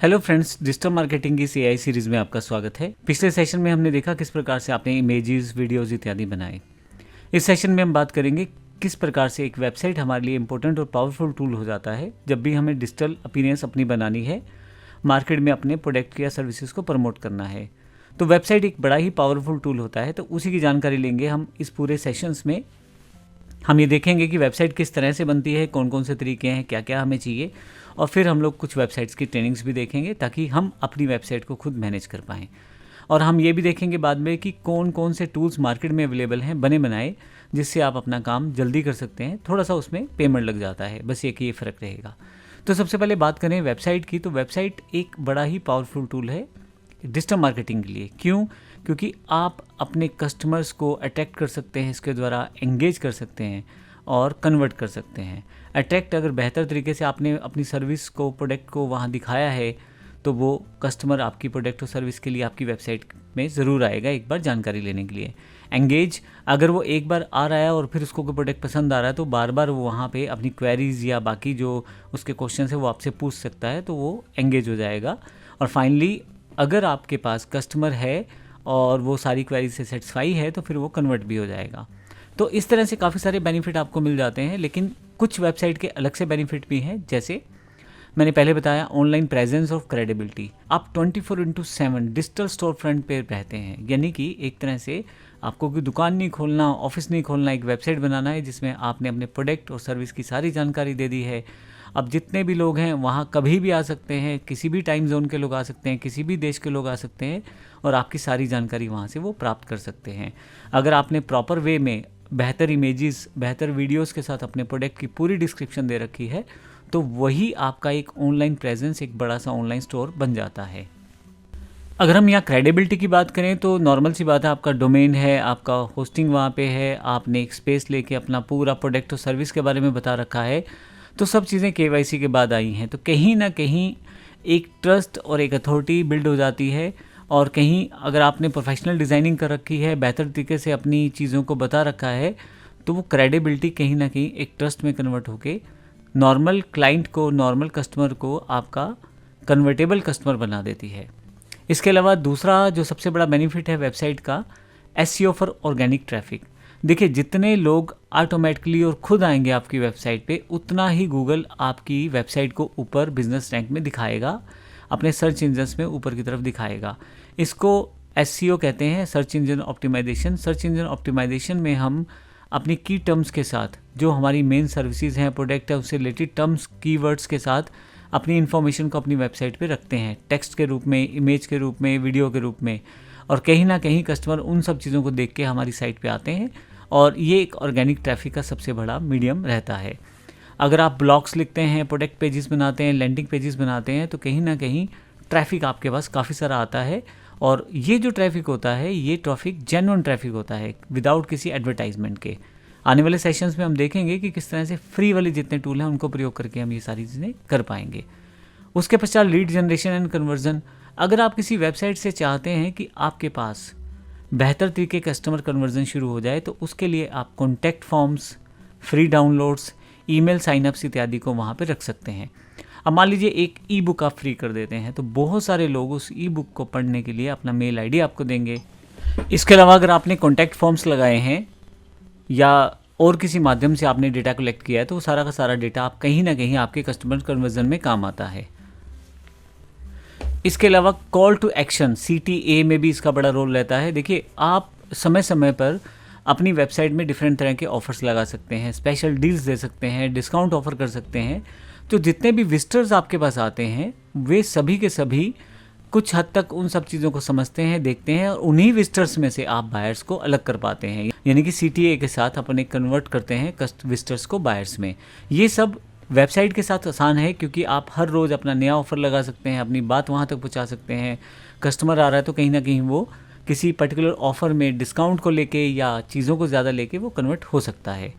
Hello friends, digital marketing की CI series में आपका स्वागत है। पिछले सेशन में हमने देखा किस प्रकार से आपने इमेजेस, वीडियोस इत्यादि बनाए। इस सेशन में हम बात करेंगे किस प्रकार से एक वेबसाइट हमारे लिए इंपॉर्टेंट और पावरफुल टूल हो जाता है जब भी हमें डिजिटल अपीयरेंस अपनी बनानी है, मार्केट में अपने प्रोडक्ट या सर्विसेज को प्रमोट करना है। तो वेबसाइट एक बड़ा ही पावरफुल टूल होता है, तो उसी की जानकारी लेंगे हम इस पूरे सेशंस में। हम ये देखेंगे कि वेबसाइट किस तरह से बनती है, कौन कौन से तरीके हैं, क्या क्या हमें चाहिए, और फिर हम लोग कुछ वेबसाइट्स की ट्रेनिंग्स भी देखेंगे ताकि हम अपनी वेबसाइट को खुद मैनेज कर पाएँ। और हम ये भी देखेंगे बाद में कि कौन कौन से टूल्स मार्केट में अवेलेबल हैं बने बनाए, जिससे आप अपना काम जल्दी कर सकते हैं। थोड़ा सा उसमें पेमेंट लग जाता है, बस एक ये फ़र्क रहेगा। तो सबसे पहले बात करें वेबसाइट की, तो वेबसाइट एक बड़ा ही पावरफुल टूल है डिजिटल मार्केटिंग के लिए। क्यों? क्योंकि आप अपने कस्टमर्स को अट्रैक्ट कर सकते हैं, इसके द्वारा एंगेज कर सकते हैं और कन्वर्ट कर सकते हैं। अट्रैक्ट अगर बेहतर तरीके से आपने अपनी सर्विस को, प्रोडक्ट को वहाँ दिखाया है, तो वो कस्टमर आपकी प्रोडक्ट और सर्विस के लिए आपकी वेबसाइट में ज़रूर आएगा एक बार जानकारी लेने के लिए। एंगेज, अगर वो एक बार आ रहा है और फिर उसको कोई प्रोडक्ट पसंद आ रहा है तो बार बार वो वहाँ पे अपनी क्वेरीज या बाकी जो उसके क्वेश्चन है वो आपसे पूछ सकता है, तो वो एंगेज हो जाएगा। और फाइनली अगर आपके पास कस्टमर है और वो सारी क्वेरीज से सेटिस्फाई है तो फिर वो कन्वर्ट भी हो जाएगा। तो इस तरह से काफ़ी सारे बेनिफिट आपको मिल जाते हैं, लेकिन कुछ वेबसाइट के अलग से बेनिफिट भी हैं। जैसे मैंने पहले बताया, ऑनलाइन प्रेजेंस और क्रेडिबिलिटी। आप 24/7 डिजिटल स्टोर फ्रंट पे रहते हैं, यानी कि एक तरह से आपको कोई दुकान नहीं खोलना, ऑफिस नहीं खोलना, एक वेबसाइट बनाना है जिसमें आपने अपने प्रोडक्ट और सर्विस की सारी जानकारी दे दी है। अब जितने भी लोग हैं वहाँ कभी भी आ सकते हैं, किसी भी टाइम जोन के लोग आ सकते हैं, किसी भी देश के लोग आ सकते हैं और आपकी सारी जानकारी वहाँ से वो प्राप्त कर सकते हैं। अगर आपने प्रॉपर वे में बेहतर इमेजेस, बेहतर वीडियोस के साथ अपने प्रोडक्ट की पूरी डिस्क्रिप्शन दे रखी है, तो वही आपका एक ऑनलाइन प्रेजेंस, एक बड़ा सा ऑनलाइन स्टोर बन जाता है। अगर हम यहाँ क्रेडिबिलिटी की बात करें तो नॉर्मल सी बात है, आपका डोमेन है, आपका होस्टिंग वहाँ पे है, आपने एक स्पेस लेके अपना पूरा प्रोडक्ट और सर्विस के बारे में बता रखा है, तो सब चीज़ें केवाईसी के बाद आई हैं। तो कहीं ना कहीं एक ट्रस्ट और एक अथॉरिटी बिल्ड हो जाती है। और कहीं अगर आपने प्रोफेशनल डिज़ाइनिंग कर रखी है, बेहतर तरीके से अपनी चीज़ों को बता रखा है, तो वो क्रेडिबिलिटी कहीं ना कहीं एक ट्रस्ट में कन्वर्ट होके नॉर्मल क्लाइंट को, नॉर्मल कस्टमर को आपका कन्वर्टेबल कस्टमर बना देती है। इसके अलावा दूसरा जो सबसे बड़ा बेनिफिट है वेबसाइट का, एसईओ फॉर ऑर्गेनिक ट्रैफिक। देखिए, जितने लोग ऑटोमेटिकली और खुद आएंगे आपकी वेबसाइट पे, उतना ही गूगल आपकी वेबसाइट को ऊपर बिजनेस रैंक में दिखाएगा, अपने सर्च इंजन्स में ऊपर की तरफ दिखाएगा। इसको एसईओ कहते हैं, search engine optimisation. Search engine optimisation में हम अपनी की टर्म्स के साथ, जो हमारी मेन सर्विसेज हैं, प्रोडक्ट है, उससे रिलेटेड टर्म्स, कीवर्ड्स के साथ अपनी इन्फॉर्मेशन को अपनी वेबसाइट पे रखते हैं, टेक्स्ट के रूप में, इमेज के रूप में, वीडियो के रूप में। और कहीं ना कहीं कस्टमर उन सब चीज़ों को देख के हमारी साइट पे आते हैं और ये एक ऑर्गेनिक ट्रैफिक का सबसे बड़ा मीडियम रहता है। अगर आप ब्लॉग्स लिखते हैं, प्रोडक्ट पेजेस बनाते हैं, लैंडिंग पेजेस बनाते हैं, तो कहीं ना कहीं ट्रैफिक आपके पास काफ़ी सारा आता है। और ये जो ट्रैफिक होता है, ये ट्रैफिक जेन्युइन ट्रैफिक होता है, विदाउट किसी एडवर्टाइजमेंट के। आने वाले सेशंस में हम देखेंगे कि किस तरह से फ्री वाले जितने टूल हैं उनको प्रयोग करके हम ये सारी चीज़ें कर पाएंगे। उसके पश्चात लीड जनरेशन एंड कन्वर्जन। अगर आप किसी वेबसाइट से चाहते हैं कि आपके पास बेहतर तरीके कस्टमर कन्वर्जन शुरू हो जाए, तो उसके लिए आप contact forms, free downloads, email synapses इत्यादि को वहाँ पे रख सकते हैं। अब मान लीजिए एक ई बुक आप फ्री कर देते हैं, तो बहुत सारे लोग उस ई बुक को पढ़ने के लिए अपना मेल आईडी आपको देंगे। इसके अलावा अगर आपने कॉन्टैक्ट फॉर्म्स लगाए हैं या और किसी माध्यम से आपने डेटा कलेक्ट किया है, तो वो सारा का सारा डेटा आप कहीं ना कहीं आपके कस्टमर कन्वर्जन में काम आता है। इसके अलावा कॉल टू एक्शन, CTA में भी इसका बड़ा रोल रहता है। देखिए, आप समय समय पर अपनी वेबसाइट में डिफरेंट तरह के ऑफर्स लगा सकते हैं, स्पेशल डील्स दे सकते हैं, डिस्काउंट ऑफर कर सकते हैं। तो जितने भी विजिटर्स आपके पास आते हैं, वे सभी के सभी कुछ हद तक उन सब चीज़ों को समझते हैं, देखते हैं, और उन्हीं विजिटर्स में से आप बायर्स को अलग कर पाते हैं, यानी कि CTA के साथ अपने कन्वर्ट करते हैं विजिटर्स को बायर्स में। ये सब वेबसाइट के साथ आसान है, क्योंकि आप हर रोज़ अपना नया ऑफर लगा सकते हैं, अपनी बात वहाँ तक पहुँचा सकते हैं। कस्टमर आ रहा है तो कहीं ना कहीं वो किसी पर्टिकुलर ऑफर में डिस्काउंट को लेके या चीज़ों को ज़्यादा लेके वो कन्वर्ट हो सकता है।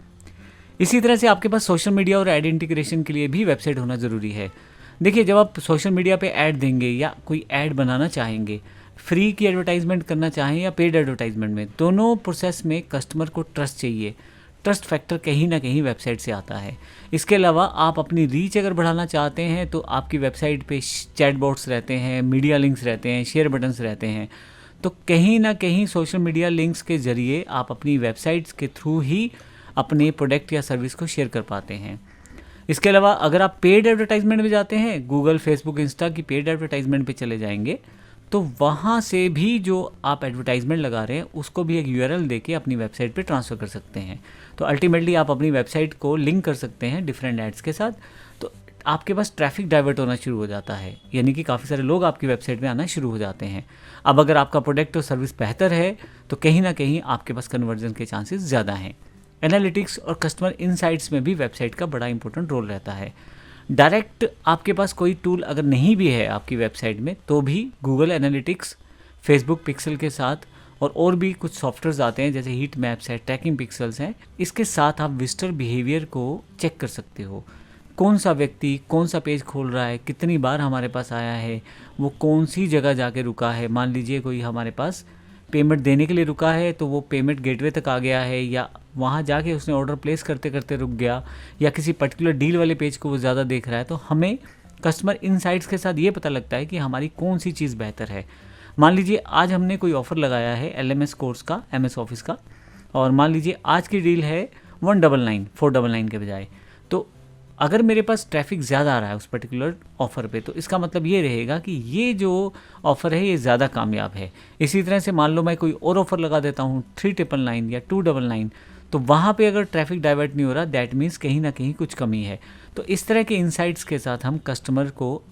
इसी तरह से आपके पास सोशल मीडिया और ऐड इंटीग्रेशन के लिए भी वेबसाइट होना ज़रूरी है। देखिए, जब आप सोशल मीडिया पे ऐड देंगे या कोई ऐड बनाना चाहेंगे, फ्री की एडवर्टाइजमेंट करना चाहें या पेड एडवर्टाइजमेंट में, दोनों प्रोसेस में कस्टमर को ट्रस्ट चाहिए। ट्रस्ट फैक्टर कहीं ना कहीं वेबसाइट से आता है। इसके अलावा आप अपनी रीच अगर बढ़ाना चाहते हैं तो आपकी वेबसाइट पे चैटबॉट्स रहते हैं, मीडिया लिंक्स रहते हैं, शेयर बटन्स रहते हैं। तो कहीं ना कहीं सोशल मीडिया लिंक्स के ज़रिए आप अपनी वेबसाइट्स के थ्रू ही अपने प्रोडक्ट या सर्विस को शेयर कर पाते हैं। इसके अलावा अगर आप पेड एडवर्टाइजमेंट में जाते हैं, गूगल, फेसबुक, इंस्टा की पेड एडवर्टाइजमेंट पे चले जाएंगे, तो वहाँ से भी जो आप एडवर्टाइजमेंट लगा रहे हैं उसको भी एक यूआरएल देके अपनी वेबसाइट पे ट्रांसफ़र कर सकते हैं। तो अल्टीमेटली आप अपनी वेबसाइट को लिंक कर सकते हैं डिफरेंट एड्स के साथ। तो आपके पास ट्रैफिक डाइवर्ट होना शुरू हो जाता है, यानी कि काफ़ी सारे लोग आपकी वेबसाइट में आना शुरू हो जाते हैं। अब अगर आपका प्रोडक्ट और सर्विस बेहतर है तो कहीं ना कहीं आपके पास कन्वर्जन के चांसेस ज़्यादा हैं। एनालिटिक्स और कस्टमर इनसाइट्स में भी वेबसाइट का बड़ा इंपॉर्टेंट रोल रहता है। डायरेक्ट आपके पास कोई टूल अगर नहीं भी है आपकी वेबसाइट में, तो भी गूगल एनालिटिक्स, फेसबुक पिक्सल के साथ और भी कुछ सॉफ्टवेयर्स आते हैं जैसे हीट मैप्स है, ट्रैकिंग पिक्सल्स हैं। इसके साथ आप विजिटर बिहेवियर को चेक कर सकते हो। कौन सा व्यक्ति कौन सा पेज खोल रहा है, कितनी बार हमारे पास आया है, वो कौन सी जगह जाके रुका है। मान लीजिए कोई हमारे पास पेमेंट देने के लिए रुका है तो वो पेमेंट गेटवे तक आ गया है, या वहाँ जाके उसने ऑर्डर प्लेस करते करते रुक गया, या किसी पर्टिकुलर डील वाले पेज को वो ज़्यादा देख रहा है। तो हमें कस्टमर इनसाइट्स के साथ ये पता लगता है कि हमारी कौन सी चीज़ बेहतर है। मान लीजिए आज हमने कोई ऑफ़र लगाया है LMS कोर्स का, MS ऑफिस का, और मान लीजिए आज की डील है 499 के बजाय। तो अगर मेरे पास ट्रैफिक ज़्यादा आ रहा है उस पर्टिकुलर ऑफ़र पे, तो इसका मतलब ये रहेगा कि ये जो ऑफ़र है ये ज़्यादा कामयाब है। इसी तरह से मान लो मैं कोई और ऑफ़र लगा देता हूँ 399 या 299, तो वहाँ पे अगर ट्रैफिक डाइवर्ट नहीं हो रहा, दैट मीन्स कहीं ना कहीं कुछ कमी है। तो इस तरह के इंसाइट्स के साथ हम कस्टमर को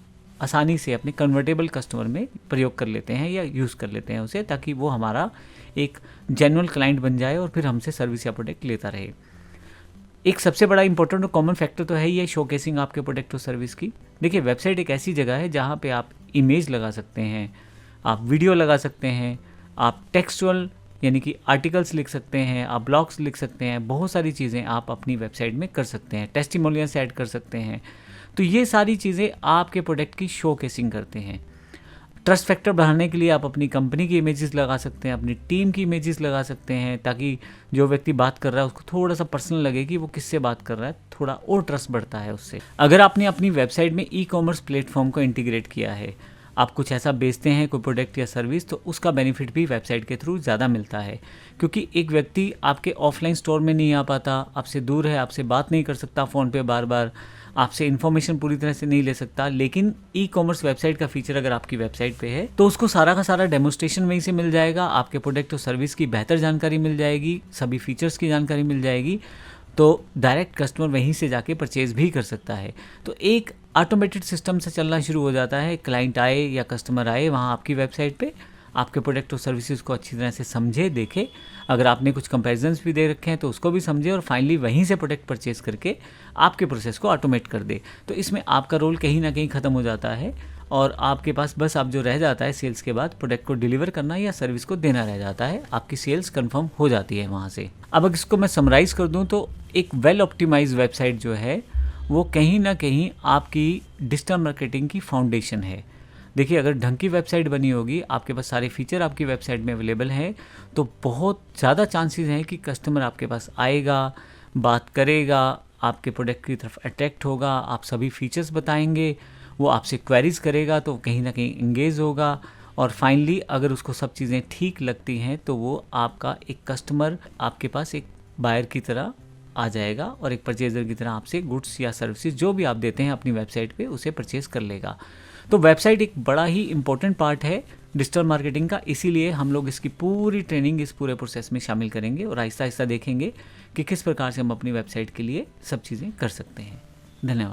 आसानी से अपने कन्वर्टेबल कस्टमर में प्रयोग कर लेते हैं या यूज़ कर लेते हैं उसे, ताकि वो हमारा एक जेन्युइन क्लाइंट बन जाए और फिर हमसे सर्विस या प्रोडक्ट लेता रहे। एक सबसे बड़ा इंपॉर्टेंट और कॉमन फैक्टर तो है ये शोकेसिंग आपके प्रोडक्ट और सर्विस की। देखिए, वेबसाइट एक ऐसी जगह है जहाँ पे आप इमेज लगा सकते हैं, आप वीडियो लगा सकते हैं, आप टेक्सचुअल यानी कि आर्टिकल्स लिख सकते हैं, आप ब्लॉग्स लिख सकते हैं, बहुत सारी चीज़ें आप अपनी वेबसाइट में कर सकते हैं, टेस्टिमोनियल्स ऐड कर सकते हैं। तो ये सारी चीज़ें आपके प्रोडक्ट की शोकेसिंग करते हैं। ट्रस्ट फैक्टर बढ़ाने के लिए आप अपनी कंपनी की इमेजेस लगा सकते हैं, अपनी टीम की इमेजेस लगा सकते हैं, ताकि जो व्यक्ति बात कर रहा है उसको थोड़ा सा पर्सनल लगे कि वो किससे बात कर रहा है, थोड़ा और ट्रस्ट बढ़ता है उससे। अगर आपने अपनी वेबसाइट में ई-कॉमर्स प्लेटफॉर्म को इंटीग्रेट किया है, आप कुछ ऐसा बेचते हैं कोई प्रोडक्ट या सर्विस, तो उसका बेनिफिट भी वेबसाइट के थ्रू ज़्यादा मिलता है। क्योंकि एक व्यक्ति आपके ऑफलाइन स्टोर में नहीं आ पाता, आपसे दूर है, आपसे बात नहीं कर सकता फ़ोन पे बार बार, आपसे इन्फॉर्मेशन पूरी तरह से नहीं ले सकता, लेकिन ई-कॉमर्स वेबसाइट का फीचर अगर आपकी वेबसाइट पे है तो उसको सारा का सारा डेमोस्ट्रेशन वहीं से मिल जाएगा, आपके प्रोडक्ट और सर्विस की बेहतर जानकारी मिल जाएगी, सभी फीचर्स की जानकारी मिल जाएगी। तो डायरेक्ट कस्टमर वहीं से जाके परचेज़ भी कर सकता है। तो एक ऑटोमेटेड सिस्टम से चलना शुरू हो जाता है। क्लाइंट आए या कस्टमर आए वहाँ आपकी वेबसाइट पे, आपके प्रोडक्ट और सर्विसेज को अच्छी तरह से समझे, देखे, अगर आपने कुछ कंपैरिजन्स भी दे रखे हैं तो उसको भी समझे, और फाइनली वहीं से प्रोडक्ट परचेज करके आपके प्रोसेस को ऑटोमेट कर दे। तो इसमें आपका रोल कहीं ना कहीं ख़त्म हो जाता है और आपके पास बस अब जो रह जाता है सेल्स के बाद प्रोडक्ट को डिलीवर करना या सर्विस को देना रह जाता है। आपकी सेल्स कंफर्म हो जाती है वहाँ से। अब अगर इसको मैं समराइज़ कर दूँ तो एक वेल ऑप्टिमाइज वेबसाइट जो है वो कहीं ना कहीं आपकी डिजिटल मार्केटिंग की फाउंडेशन है। देखिए, अगर ढंग की वेबसाइट बनी होगी, आपके पास सारे फीचर आपकी वेबसाइट में अवेलेबल हैं, तो बहुत ज़्यादा चांसेस हैं कि कस्टमर आपके पास आएगा, बात करेगा, आपके प्रोडक्ट की तरफ अट्रैक्ट होगा, आप सभी फीचर्स बताएंगे, वो आपसे क्वेरीज करेगा तो कहीं ना कहीं इंगेज होगा, और फाइनली अगर उसको सब चीज़ें ठीक लगती हैं तो वो आपका एक कस्टमर आपके पास एक बायर की तरह आ जाएगा और एक परचेज़र की तरह आपसे गुड्स या सर्विसेज जो भी आप देते हैं अपनी वेबसाइट पे उसे परचेज़ कर लेगा। तो वेबसाइट एक बड़ा ही इम्पोर्टेंट पार्ट है डिजिटल मार्केटिंग का, इसीलिए हम लोग इसकी पूरी ट्रेनिंग इस पूरे प्रोसेस में शामिल करेंगे और आहिस्ता आहिस्ता देखेंगे कि किस प्रकार से हम अपनी वेबसाइट के लिए सब चीज़ें कर सकते हैं। धन्यवाद।